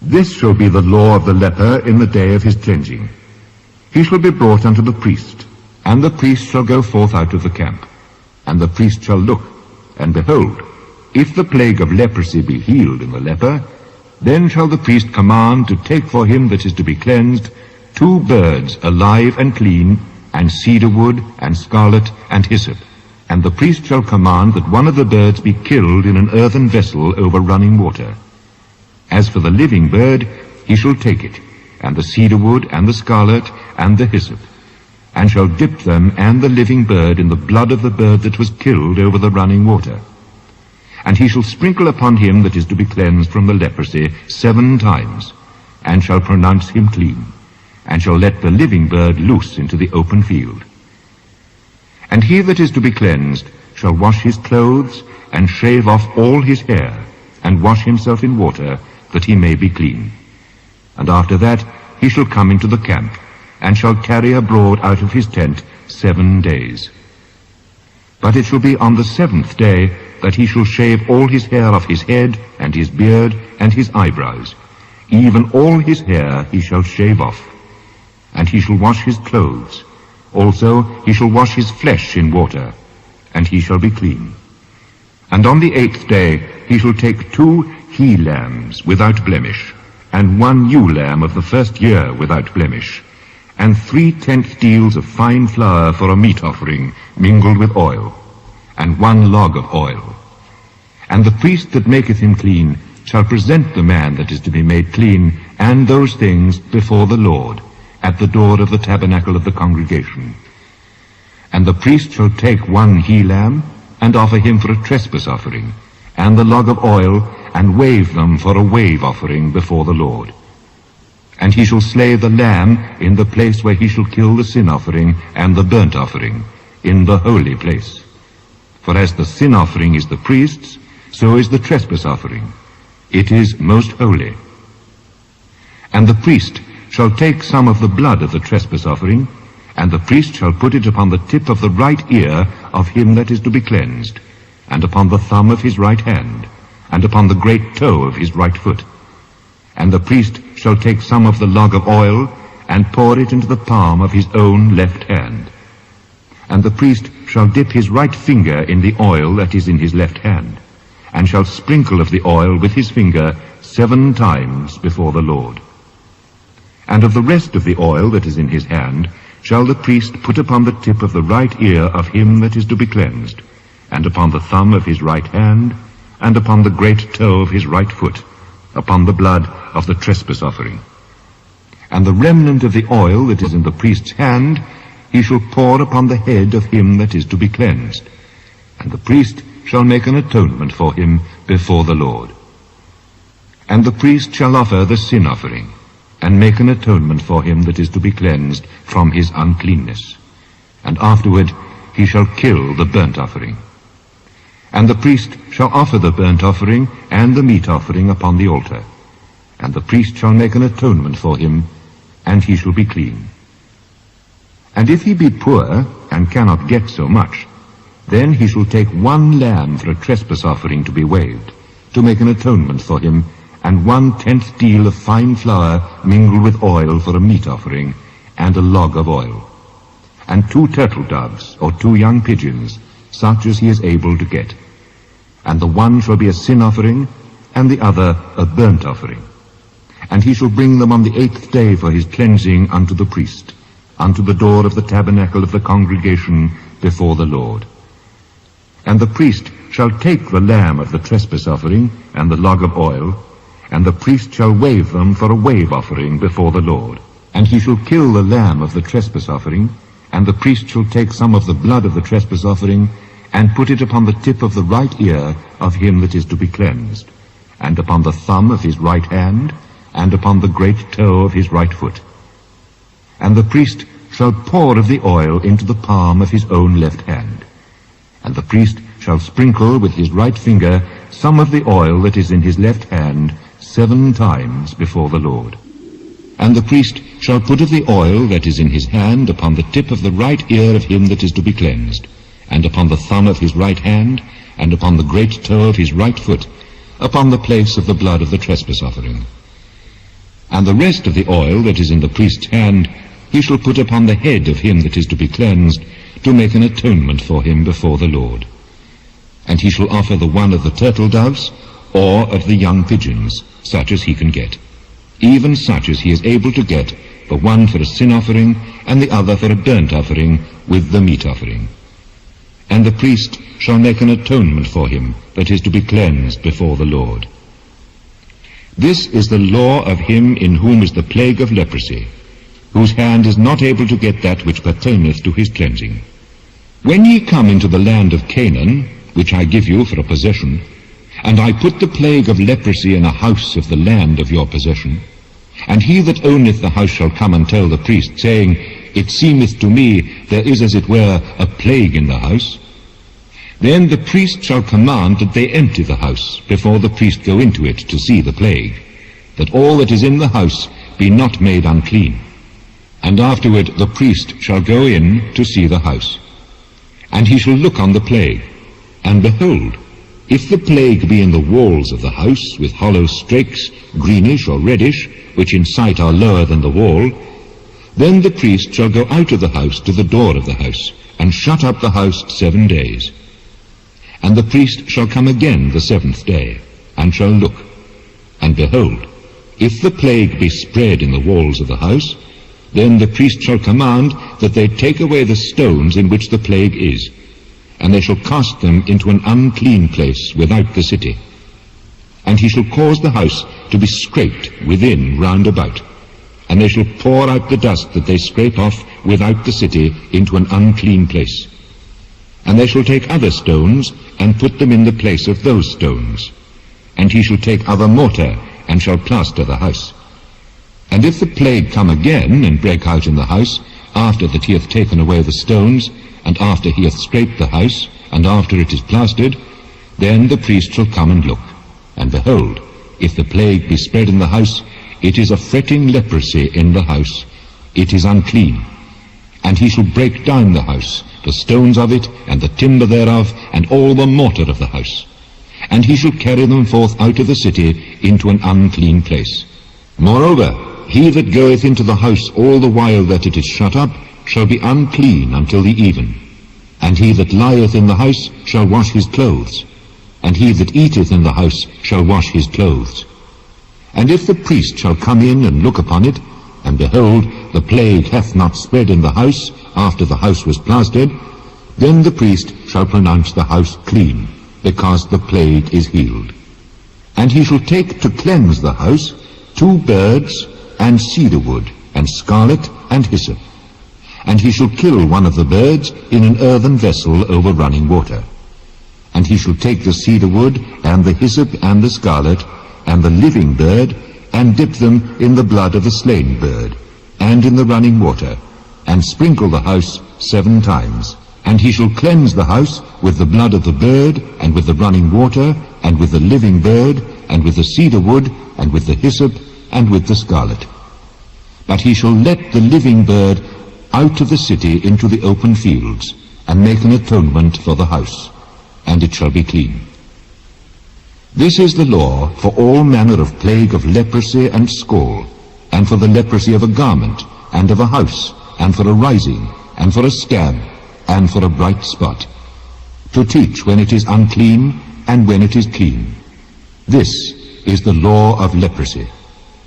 This shall be the law of the leper in the day of his cleansing. He shall be brought unto the priest, and the priest shall go forth out of the camp. And the priest shall look, and behold, if the plague of leprosy be healed in the leper, then shall the priest command to take for him that is to be cleansed 2 birds alive and clean, and cedar wood, and scarlet, and hyssop. And the priest shall command that one of the birds be killed in an earthen vessel over running water. As for the living bird, he shall take it, and the cedar wood, and the scarlet, and the hyssop, and shall dip them and the living bird in the blood of the bird that was killed over the running water. And he shall sprinkle upon him that is to be cleansed from the leprosy 7 times, and shall pronounce him clean, and shall let the living bird loose into the open field. And he that is to be cleansed shall wash his clothes, and shave off all his hair, and wash himself in water, that he may be clean. And after that he shall come into the camp, and shall tarry abroad out of his tent 7 days. But it shall be on the 7th day that he shall shave all his hair off his head, and his beard, and his eyebrows. Even all his hair he shall shave off. And he shall wash his clothes. Also he shall wash his flesh in water, and he shall be clean. And on the 8th day he shall take 2 he-lambs without blemish, and 1 ewe lamb of the first year without blemish, and 3/10 deals of fine flour for a meat offering mingled with oil, and 1 log of oil. And the priest that maketh him clean shall present the man that is to be made clean, and those things before the Lord, at the door of the tabernacle of the congregation. And the priest shall take 1 he-lamb, and offer him for a trespass offering, and the log of oil, and wave them for a wave offering before the Lord. And he shall slay the lamb in the place where he shall kill the sin offering and the burnt offering, in the holy place. For as the sin offering is the priest's, so is the trespass offering. It is most holy. And the priest shall take some of the blood of the trespass offering, and the priest shall put it upon the tip of the right ear of him that is to be cleansed, and upon the thumb of his right hand, and upon the great toe of his right foot. And the priest shall take some of the log of oil, and pour it into the palm of his own left hand. And the priest shall dip his right finger in the oil that is in his left hand, and shall sprinkle of the oil with his finger 7 times before the Lord. And of the rest of the oil that is in his hand shall the priest put upon the tip of the right ear of him that is to be cleansed, and upon the thumb of his right hand, and upon the great toe of his right foot, upon the blood of the trespass offering. And the remnant of the oil that is in the priest's hand he shall pour upon the head of him that is to be cleansed, and the priest shall make an atonement for him before the Lord. And the priest shall offer the sin offering, and make an atonement for him that is to be cleansed from his uncleanness. And afterward he shall kill the burnt offering. And the priest shall offer the burnt offering and the meat offering upon the altar. And the priest shall make an atonement for him, and he shall be clean. And if he be poor, and cannot get so much, then he shall take 1 lamb for a trespass offering to be waved, to make an atonement for him, and 1/10 deal of fine flour mingled with oil for a meat offering, and a log of oil. And 2 turtle doves, or 2 young pigeons, such as he is able to get. And the one shall be a sin offering, and the other a burnt offering. And he shall bring them on the 8th day for his cleansing unto the priest, unto the door of the tabernacle of the congregation before the Lord. And the priest shall take the lamb of the trespass offering, and the log of oil, and the priest shall wave them for a wave offering before the Lord. And he shall kill the lamb of the trespass offering, and the priest shall take some of the blood of the trespass offering, and put it upon the tip of the right ear of him that is to be cleansed, and upon the thumb of his right hand, and upon the great toe of his right foot. And the priest shall pour of the oil into the palm of his own left hand. And the priest shall sprinkle with his right finger some of the oil that is in his left hand 7 times before the Lord. And the priest shall put of the oil that is in his hand upon the tip of the right ear of him that is to be cleansed, and upon the thumb of his right hand, and upon the great toe of his right foot, upon the place of the blood of the trespass offering. And the rest of the oil that is in the priest's hand he shall put upon the head of him that is to be cleansed, to make an atonement for him before the Lord. And he shall offer the one of the turtle doves, or of the young pigeons, such as he can get, even such as he is able to get, the one for a sin offering, and the other for a burnt offering, with the meat offering. And the priest shall make an atonement for him that is to be cleansed before the Lord. This is the law of him in whom is the plague of leprosy, whose hand is not able to get that which pertaineth to his cleansing. When ye come into the land of Canaan, which I give you for a possession, and I put the plague of leprosy in a house of the land of your possession, and he that owneth the house shall come and tell the priest, saying, It seemeth to me there is as it were a plague in the house, then the priest shall command that they empty the house before the priest go into it to see the plague, that all that is in the house be not made unclean. And afterward the priest shall go in to see the house. And he shall look on the plague, and behold, if the plague be in the walls of the house, with hollow strakes, greenish or reddish, which in sight are lower than the wall, then the priest shall go out of the house to the door of the house, and shut up the house 7 days. And the priest shall come again the 7th day, and shall look. And behold, if the plague be spread in the walls of the house, then the priest shall command that they take away the stones in which the plague is, and they shall cast them into an unclean place without the city. And he shall cause the house to be scraped within round about, and they shall pour out the dust that they scrape off without the city into an unclean place. And they shall take other stones, and put them in the place of those stones. And he shall take other mortar, and shall plaster the house. And if the plague come again, and break out in the house, after that he hath taken away the stones, and after he hath scraped the house, and after it is plastered, then the priest shall come and look. And behold, if the plague be spread in the house, it is a fretting leprosy in the house, it is unclean. And he shall break down the house, the stones of it, and the timber thereof, and all the mortar of the house. And he shall carry them forth out of the city into an unclean place. Moreover, he that goeth into the house all the while that it is shut up shall be unclean until the even. And he that lieth in the house shall wash his clothes, and he that eateth in the house shall wash his clothes. And if the priest shall come in and look upon it, and behold, the plague hath not spread in the house after the house was plastered, then the priest shall pronounce the house clean, because the plague is healed. And he shall take to cleanse the house 2 birds, and cedar wood, and scarlet, and hyssop. And he shall kill one of the birds in an earthen vessel over running water. And he shall take the cedar wood, and the hyssop, and the scarlet, and the living bird, and dip them in the blood of the slain bird, and in the running water, and sprinkle the house 7 times. And he shall cleanse the house with the blood of the bird, and with the running water, and with the living bird, and with the cedar wood, and with the hyssop, and with the scarlet. But he shall let the living bird out of the city into the open fields, and make an atonement for the house, and it shall be clean. This is the law for all manner of plague of leprosy and scall, and for the leprosy of a garment, and of a house, and for a rising, and for a scab, and for a bright spot, to teach when it is unclean, and when it is clean. This is the law of leprosy.